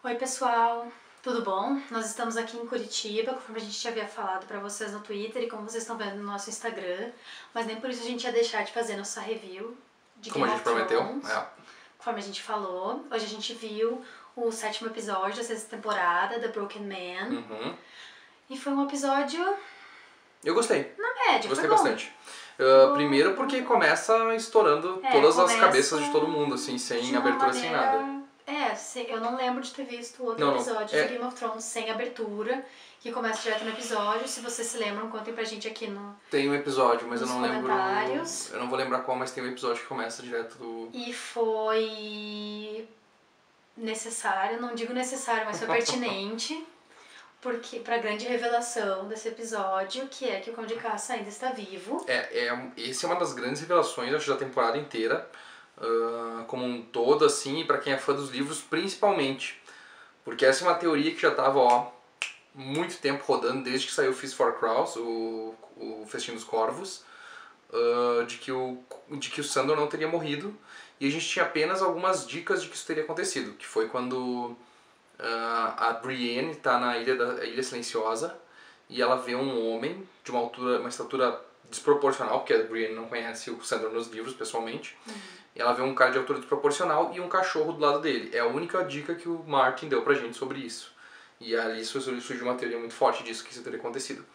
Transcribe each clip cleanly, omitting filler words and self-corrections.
Oi pessoal, tudo bom? Nós estamos aqui em Curitiba, conforme a gente já havia falado pra vocês no Twitter e como vocês estão vendo no nosso Instagram, mas nem por isso a gente ia deixar de fazer nossa review de Como a Game gente of prometeu. Thrones, conforme a gente falou. Hoje a gente viu o 7º episódio da 6ª temporada, The Broken Man, Uhum. e foi um episódio Eu gostei. na média, Gostei foi bom. bastante. Primeiro porque começa estourando todas as cabeças de todo mundo, assim, sem abertura, sem nada. Eu não lembro de ter visto outro Não, episódio de Game of Thrones sem abertura, que começa direto no episódio. Se vocês se lembram, contem pra gente aqui no... Tem um episódio, mas eu nos não lembro. comentários. Eu não vou lembrar qual, mas tem um episódio que começa direto do. E foi necessário, não digo necessário, mas foi pertinente, porque pra grande revelação desse episódio, que é que o Cão de Caça ainda está vivo. Essa é uma das grandes revelações, acho, da temporada inteira. Como um todo, assim, e pra quem é fã dos livros, principalmente. Porque essa é uma teoria que já tava, muito tempo rodando, desde que saiu Feast for Crows, o Festim dos Corvos, de que o Sandor não teria morrido, e a gente tinha apenas algumas dicas de que isso teria acontecido, que foi quando a Brienne está na Ilha Silenciosa, e ela vê um homem de uma estatura desproporcional, porque a Brienne não conhece o Sandor nos livros pessoalmente, e ela vê um cara de altura desproporcional e um cachorro do lado dele. É a única dica que o Martin deu pra gente sobre isso. E ali surgiu uma teoria muito forte disso, que isso teria acontecido.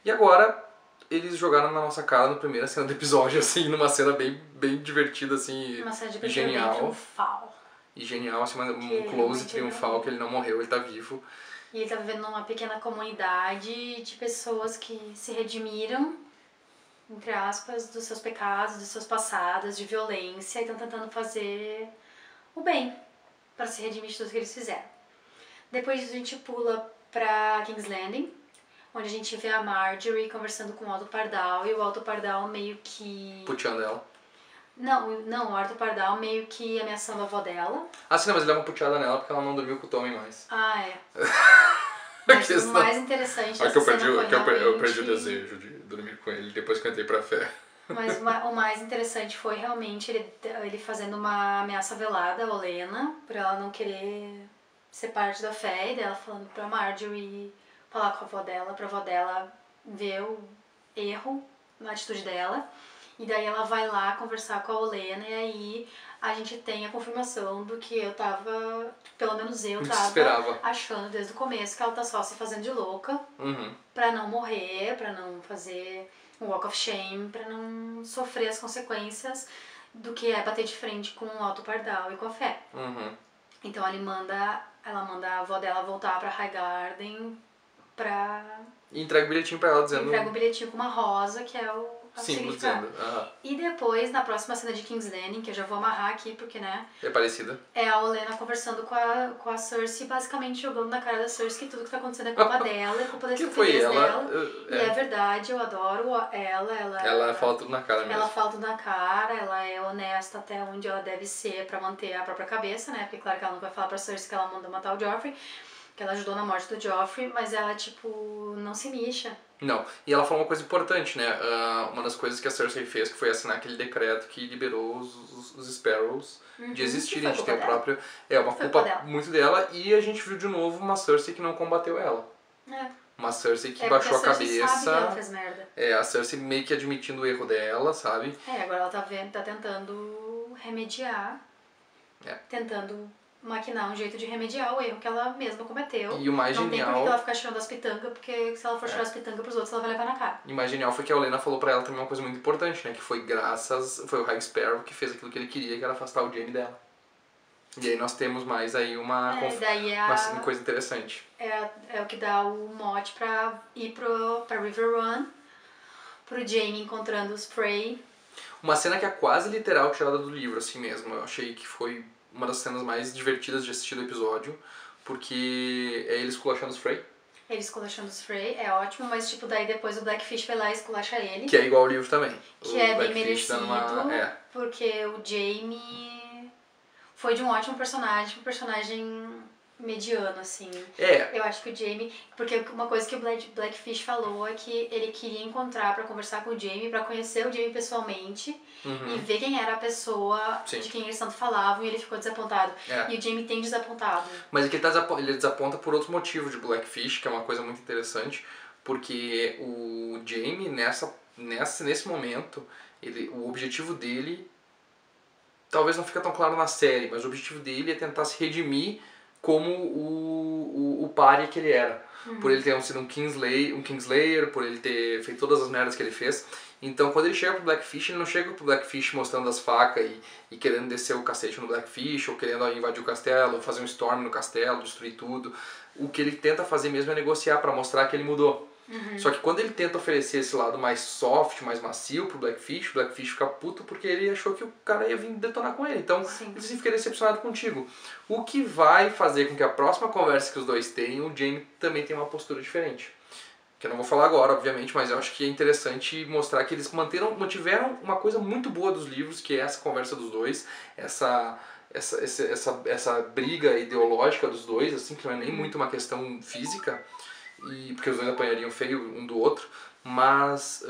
E agora, eles jogaram na nossa cara na primeira cena do episódio, assim, numa cena bem divertida, assim, Uma cena de e genial. bem triunfal. E genial, assim, um close realmente triunfal, que ele não morreu, ele tá vivo. E ele tá vivendo numa pequena comunidade de pessoas que se redimiram, entre aspas, dos seus pecados, dos seus passados, de violência, e estão tentando fazer o bem para se redimir de tudo que eles fizeram. Depois disso a gente pula pra King's Landing, onde a gente vê a Marjorie conversando com o Alto Pardal, e o Alto Pardal meio que... Puteando ela. Não, o Alto Pardal meio que ameaçando a avó dela. Ah, sim, não, mas ele dá uma puteada nela porque ela não dormiu com o Tommy mais. Ah, é. Mas o mais interessante é que eu realmente... perdi o desejo de dormir com ele depois que eu entrei pra fé. Mas o mais interessante foi realmente ele fazendo uma ameaça velada a Olenna, por ela não querer ser parte da fé, e dela falando pra Marjorie falar com a avó dela, pra avó dela ver o erro na atitude dela. E daí ela vai lá conversar com a Olenna, e aí a gente tem a confirmação do que eu tava, pelo menos eu tava achando desde o começo, que ela tá só se fazendo de louca, pra não morrer, pra não fazer um walk of shame, pra não sofrer as consequências do que é bater de frente com o Alto Pardal e com a fé. Então ela manda a avó dela voltar pra Highgarden pra... E entrega o bilhetinho pra ela dizendo... Entrega um bilhetinho com uma rosa, que é o símbolo dizendo. E depois, na próxima cena de King's Landing, que eu já vou amarrar aqui, porque, né... É parecida. É a Olenna conversando com a Cersei, basicamente jogando na cara da Cersei que tudo que tá acontecendo é culpa dela, é culpa da estupidez dela. E é verdade, eu adoro ela. Ela fala tudo na cara mesmo. Ela fala tudo na cara, ela é honesta até onde ela deve ser pra manter a própria cabeça, né? Porque claro que ela não vai falar pra Cersei que ela mandou matar o Joffrey, que ela ajudou na morte do Joffrey, mas ela, tipo, não se lixa. Não, e ela falou uma coisa importante, né? Uma das coisas que a Cersei fez, que foi assinar aquele decreto que liberou os Sparrows de existirem, de ter o próprio... É uma culpa muito dela, e a gente viu de novo uma Cersei que não combateu ela. Uma Cersei que baixou a cabeça. Sabe que ela fez merda. A Cersei meio que admitindo o erro dela, sabe? Agora ela tá tentando remediar, tentando maquinar um jeito de remediar o erro que ela mesma cometeu. E o mais não genial... Não tem por que ela ficar tirando as pitangas, porque se ela for tirar as pitangas pros outros, ela vai levar na cara. E o mais genial foi que a Olenna falou pra ela também uma coisa muito importante, né? Que foi foi o High Sparrow que fez aquilo que ele queria, que era afastar o Jaime dela. E aí nós temos mais aí uma coisa interessante. É o que dá o mote pra ir pra River Run, pro Jaime encontrando os Frey. Uma cena que é quase literal tirada do livro, assim mesmo. Eu achei que foi uma das cenas mais divertidas de assistir do episódio, porque é eles esculachando os Frey. Ele esculachando os Frey, é ótimo, mas tipo, daí depois o Blackfish vai lá e esculacha ele. Que é igual ao livro também. Que é bem merecido, porque o Jaime foi de um ótimo personagem, um personagem mediano, assim. É, Eu acho que o Jaime... Porque uma coisa que o Blackfish falou é que ele queria encontrar pra conversar com o Jaime, pra conhecer o Jaime pessoalmente e ver quem era a pessoa Sim. de quem eles tanto falavam, e ele ficou desapontado. É. E o Jaime tem desapontado. Mas aqui ele desaponta por outro motivo de Blackfish, que é uma coisa muito interessante, porque o Jaime, nesse momento, o objetivo dele, talvez não fica tão claro na série, mas o objetivo dele é tentar se redimir como o párria que ele era. Por ele ter sido um Kingslayer, por ele ter feito todas as merdas que ele fez. Então, quando ele chega pro Blackfish, ele não chega pro Blackfish mostrando as facas e querendo descer o cacete no Blackfish, ou querendo invadir o castelo, ou fazer um storm no castelo, destruir tudo. O que ele tenta fazer mesmo é negociar para mostrar que ele mudou. Só que quando ele tenta oferecer esse lado mais soft, mais macio pro Blackfish, o Blackfish fica puto porque ele achou que o cara ia vir detonar com ele. Então, ele fica decepcionado contigo. O que vai fazer com que a próxima conversa que os dois tenham, o Jaime também tenha uma postura diferente. Que eu não vou falar agora, obviamente, mas eu acho que é interessante mostrar que eles mantiveram uma coisa muito boa dos livros, que é essa conversa dos dois, essa briga ideológica dos dois, assim, que não é nem muito uma questão física, porque os dois apanhariam feio um do outro, mas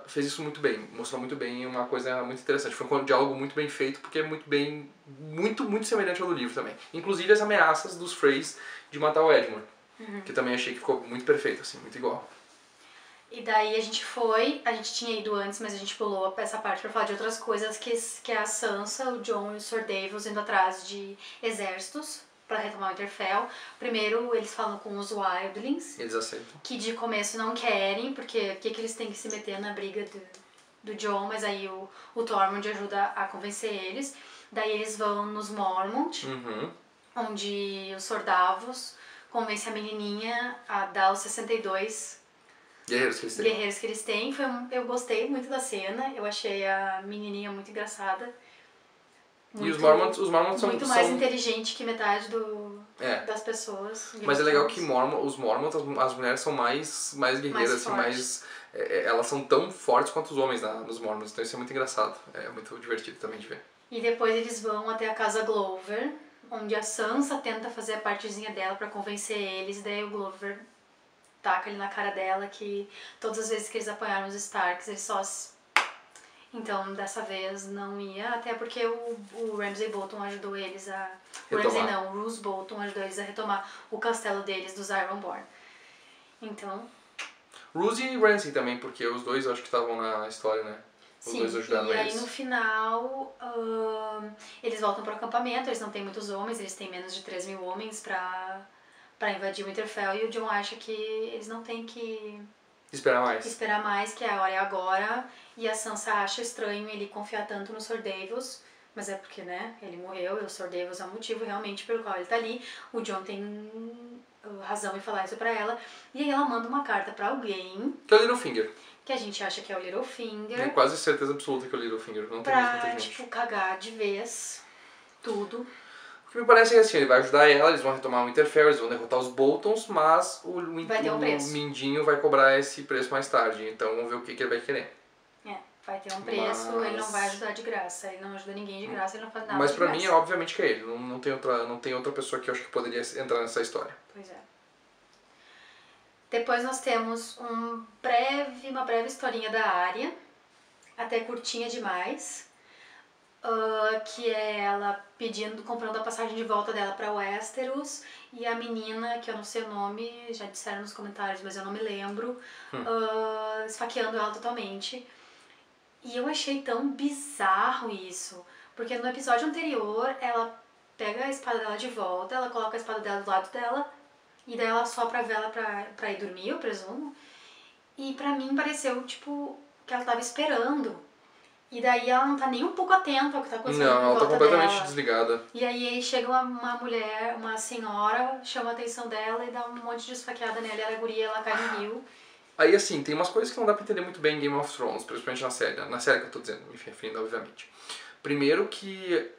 fez isso muito bem, mostrou muito bem uma coisa muito interessante. Foi um diálogo muito bem feito, porque é muito semelhante ao do livro também. Inclusive as ameaças dos Freys de matar o Edmund, que também achei que ficou muito perfeito, assim, muito igual. E daí a gente tinha ido antes, mas a gente pulou essa parte pra falar de outras coisas, que é a Sansa, o Jon e o Sir Davos indo atrás de exércitos pra retomar o Winterfell. Primeiro eles falam com os Wildlings. Eles aceitam. Que de começo não querem, porque eles têm que se meter na briga do Jon, mas aí o Tormund ajuda a convencer eles. Daí eles vão nos Mormont, onde o Sir Davos convence a menininha a dar os 62 guerreiros que eles têm. Eu gostei muito da cena, eu achei a menininha muito engraçada. E os Mormonts são... Muito mais inteligente que metade das pessoas. Mas é legal que os Mormonts, as mulheres são mais guerreiras, assim, elas são tão fortes quanto os homens nos Mormonts, então isso é muito engraçado. É muito divertido também de ver. E depois eles vão até a casa Glover, onde a Sansa tenta fazer a partezinha dela pra convencer eles, e daí o Glover taca ali na cara dela que todas as vezes que eles apanharam os Starks, eles só... Então, dessa vez não ia, até porque o Ramsay Bolton ajudou eles a... O Roose Bolton ajudou eles a retomar o castelo deles, dos Ironborn. Então... Roose e Ramsay também, porque os dois acho que estavam na história, né? Os dois ajudaram e aí eles. no final eles voltam pro acampamento, eles não têm muitos homens, eles têm menos de 3 mil homens pra invadir o Winterfell, e o Jon acha que eles não têm que... Esperar mais, que a hora é agora. E a Sansa acha estranho ele confiar tanto no Sir Davos, mas é porque, né, ele morreu e o Sir Davos é o motivo realmente pelo qual ele tá ali. O Jon tem razão em falar isso pra ela. E aí ela manda uma carta pra alguém... Que é o Littlefinger. Que a gente acha que é o Littlefinger. Tenho quase certeza absoluta que é o Littlefinger, não tem muita gente. Tipo, cagar de vez tudo. O que me parece é assim, ele vai ajudar ela, eles vão retomar o Winterfell, eles vão derrotar os Boltons, mas o Mindinho vai cobrar esse preço mais tarde, então vamos ver o que ele vai querer. Vai ter um preço, ele não vai ajudar de graça, ele não ajuda ninguém de graça, ele não faz nada mas de pra graça. mim, obviamente que é ele, não tem outra pessoa que eu acho que poderia entrar nessa história. Pois é. Depois nós temos uma breve historinha da Arya, até curtinha demais, que é ela comprando a passagem de volta dela pra Westeros, e a menina, que eu não sei o nome, já disseram nos comentários, mas eu não me lembro, esfaqueando ela totalmente. E eu achei tão bizarro isso, porque no episódio anterior ela pega a espada dela de volta, ela coloca a espada dela do lado dela, e daí ela sopra a vela pra ir dormir, eu presumo. E pra mim pareceu, tipo, que ela tava esperando. E daí ela não tá nem um pouco atenta ao que tá acontecendo Não, ela tá completamente dela. desligada. E aí chega uma mulher, uma senhora, chama a atenção dela e dá um monte de esfaqueada nela, e a guria, ela cai no rio. Aí assim, tem umas coisas que não dá pra entender muito bem em Game of Thrones, principalmente na série que eu tô dizendo, me referindo obviamente. Primeiro que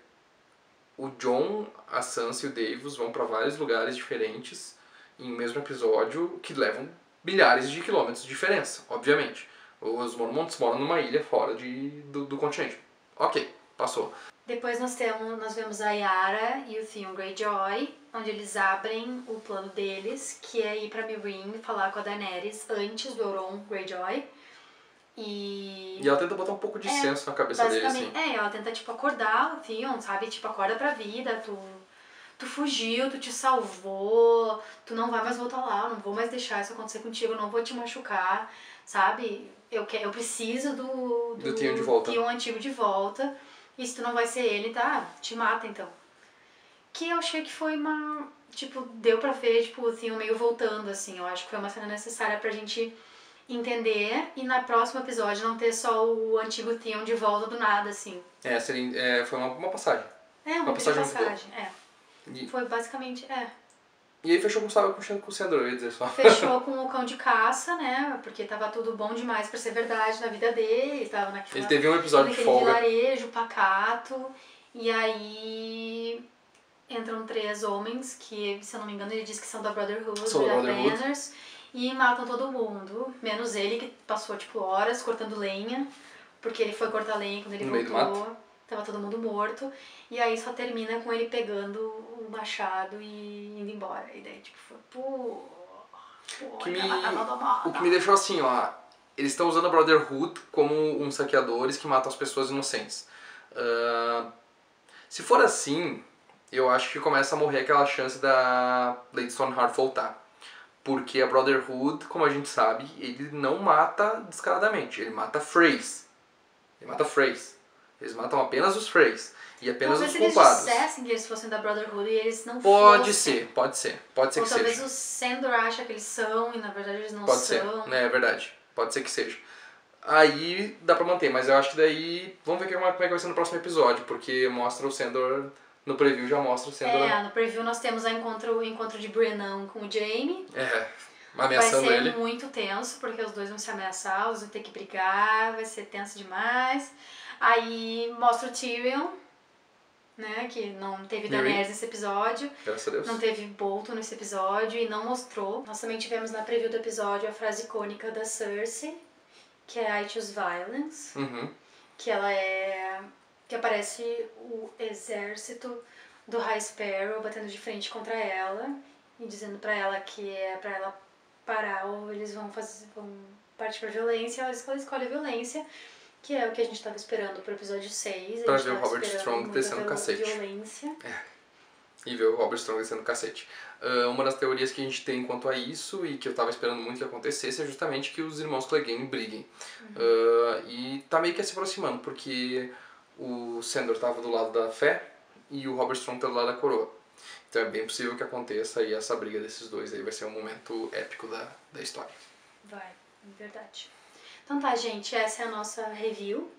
o Jon, a Sansa e o Davos vão pra vários lugares diferentes em um mesmo episódio que levam milhares de quilômetros de diferença, obviamente. Os Mormonts moram numa ilha fora do continente. Ok, Passou. Depois nós vemos a Yara e o Theon Greyjoy, onde eles abrem o plano deles, que é ir pra Meereen falar com a Daenerys antes do Euron Greyjoy. E ela tenta botar um pouco de senso na cabeça dele, assim. Ela tenta, tipo, acordar o Theon, sabe? Tipo, acorda pra vida, tu fugiu, tu te salvou, tu não vai mais voltar lá, eu não vou mais deixar isso acontecer contigo, eu não vou te machucar, sabe? Eu preciso do Theon de volta. Theon antigo de volta, e se tu não vai ser ele, tá? Te mata, então. Que eu achei que foi uma... Tipo, deu pra ver, tipo, o Theon meio voltando, assim. Eu acho que foi uma cena necessária pra gente entender e na próximo episódio não ter só o antigo Theon de volta do nada, assim. Foi uma passagem. Uma passagem, Foi basicamente, E aí fechou com o Sandor, eu ia dizer só. Fechou com o cão de caça, né? Porque tava tudo bom demais pra ser verdade na vida dele. Tava Ele teve um episódio de folga. Vilarejo, pacato. E aí entram 3 homens que, se eu não me engano, ele diz que são da Brotherhood, da Banners. E matam todo mundo, menos ele, que passou, tipo, horas cortando lenha. Porque ele foi cortar lenha quando ele voltou. Tava todo mundo morto. E aí só termina com ele pegando o machado e indo embora. E daí, tipo, foi... O que me deixou assim, ó... Eles estão usando a Brotherhood como uns saqueadores que matam as pessoas inocentes. Se for assim, eu acho que começa a morrer aquela chance da Lady Stoneheart voltar. Porque a Brotherhood, como a gente sabe, ele não mata descaradamente. Ele mata Freys. Eles matam apenas os Freys. E apenas os culpados. Talvez eles dissessem que eles fossem da Brotherhood e eles não fossem. Pode ser Ou que seja. talvez o Sandor acha que eles são e na verdade eles não são. Pode ser, é verdade. Pode ser que seja. Aí dá pra manter, mas eu acho que daí... Vamos ver como é que vai ser no próximo episódio, porque mostra o Sandor... No preview já mostra o Sandor... no preview nós temos o encontro de Brennan com o Jaime. Ameaçando ele. Vai ser muito tenso, porque os dois vão se ameaçar, os dois vão ter que brigar, vai ser tenso demais. Aí mostra o Tyrion, né, que não teve Daenerys nesse episódio. Graças a Deus. Não teve Bolton nesse episódio e não mostrou. Nós também tivemos na preview do episódio a frase icônica da Cersei, que é I choose violence. Que ela que aparece o exército do High Sparrow batendo de frente contra ela e dizendo pra ela que é pra ela parar ou eles vão partir pra violência. Ela escolhe a violência, que é o que a gente tava esperando pro episódio 6. Pra ver o Robert Strong descendo o cacete. Violência. E ver o Robert Strong descendo o cacete. Uma das teorias que a gente tem quanto a isso, e que eu tava esperando muito que acontecesse, é justamente que os irmãos Clegane briguem. E tá meio que se aproximando, porque o Sandor tava do lado da fé e o Robert Strong tá do lado da coroa. Então é bem possível que aconteça aí essa briga desses dois aí, vai ser um momento épico da história. Vai, verdade. Então tá, gente, essa é a nossa review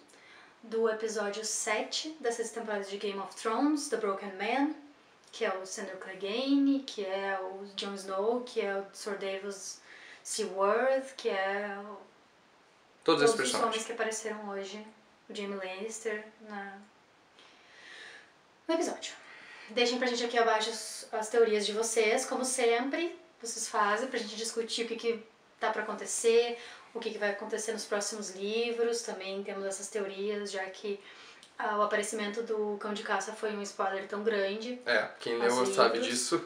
do episódio 7 da sexta temporada de Game of Thrones, The Broken Man, que é o Sandor Clegane, que é o Jon Snow, que é o Sir Davos Seaworth, que é todos os homens que apareceram hoje, o Jaime Lannister, no episódio. Deixem pra gente aqui abaixo as teorias de vocês, como sempre, vocês fazem pra gente discutir o que tá pra acontecer, o que vai acontecer nos próximos livros. Também temos essas teorias, já que o aparecimento do Cão de Caça foi um spoiler tão grande. Quem leu sabe disso.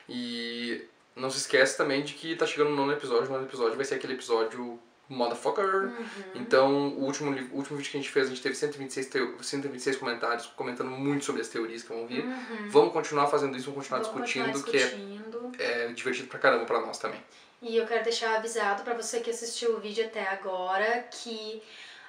E não se esquece também de que tá chegando o nono episódio. O nono episódio vai ser aquele episódio motherfucker. Então, o último vídeo que a gente fez, a gente teve 126 comentários comentando muito sobre as teorias que vão vir. Vamos continuar fazendo isso, vamos continuar discutindo, que é divertido pra caramba pra nós também. E eu quero deixar avisado pra você que assistiu o vídeo até agora, que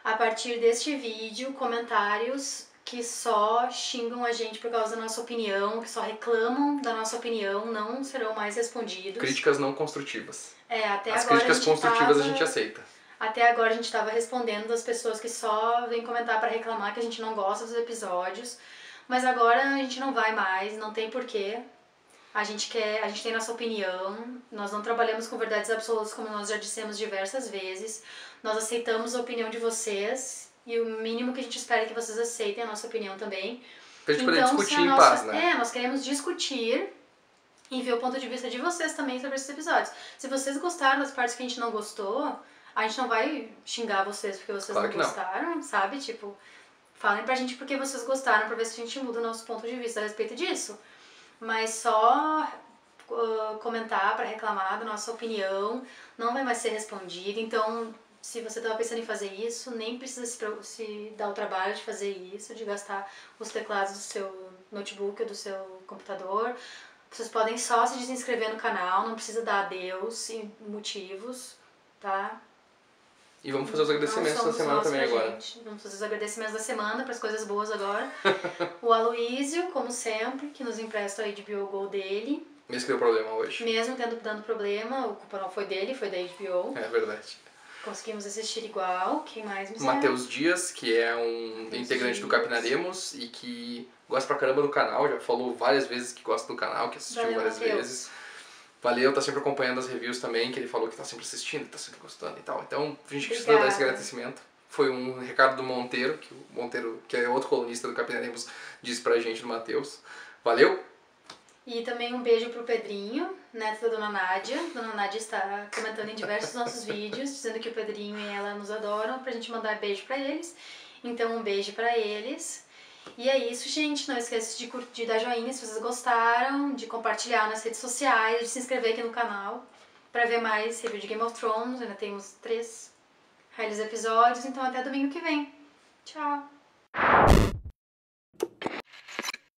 a partir deste vídeo, comentários que só xingam a gente por causa da nossa opinião, que só reclamam da nossa opinião, não serão mais respondidos. Críticas não construtivas. Até as agora críticas construtivas a gente aceita. Até agora a gente tava respondendo das pessoas que só vêm comentar pra reclamar que a gente não gosta dos episódios. Mas agora a gente não vai mais, não tem porquê. A gente tem nossa opinião, nós não trabalhamos com verdades absolutas, como nós já dissemos diversas vezes. Nós aceitamos a opinião de vocês e o mínimo que a gente espera é que vocês aceitem a nossa opinião também. Pra gente poder discutir em paz, né? Nós queremos discutir e ver o ponto de vista de vocês também sobre esses episódios. Se vocês gostaram das partes que a gente não gostou, a gente não vai xingar vocês porque vocês não gostaram, sabe? Tipo, Falem pra gente porque vocês gostaram, pra ver se a gente muda o nosso ponto de vista a respeito disso. Mas só comentar pra reclamar da nossa opinião não vai mais ser respondido. Então, se você tava pensando em fazer isso, nem precisa se dar o trabalho de fazer isso, de gastar os teclados do seu notebook ou do seu computador. Vocês podem só se desinscrever no canal, não precisa dar adeus e motivos, tá? E vamos fazer os agradecimentos da semana também agora. Vamos fazer os agradecimentos da semana para as coisas boas agora. O Aloísio, como sempre, que nos empresta a HBO Go dele. Mesmo que deu problema hoje. Mesmo dando problema, o culpa não foi dele, foi da HBO. É verdade. Conseguimos assistir igual. Quem mais me serve? Matheus Dias, que é um integrante do Capinaremos e que gosta pra caramba do canal, já falou várias vezes que gosta do canal, que assistiu várias vezes. Valeu, tá sempre acompanhando as reviews também, que ele falou que tá sempre assistindo, que tá sempre gostando e tal. Então a gente precisa dar esse agradecimento. Foi um recado do Monteiro, que o Monteiro, que é outro colunista do Capinaremos, disse pra gente, do Matheus. Valeu! E também um beijo pro Pedrinho, neto da Dona Nádia. Dona Nádia está comentando em diversos nossos vídeos, dizendo que o Pedrinho e ela nos adoram, pra gente mandar beijo pra eles. Então um beijo pra eles. E é isso, gente. Não esqueça de curtir, dar joinha se vocês gostaram, de compartilhar nas redes sociais, de se inscrever aqui no canal pra ver mais review de Game of Thrones. Ainda temos 3 episódios, então até domingo que vem. Tchau!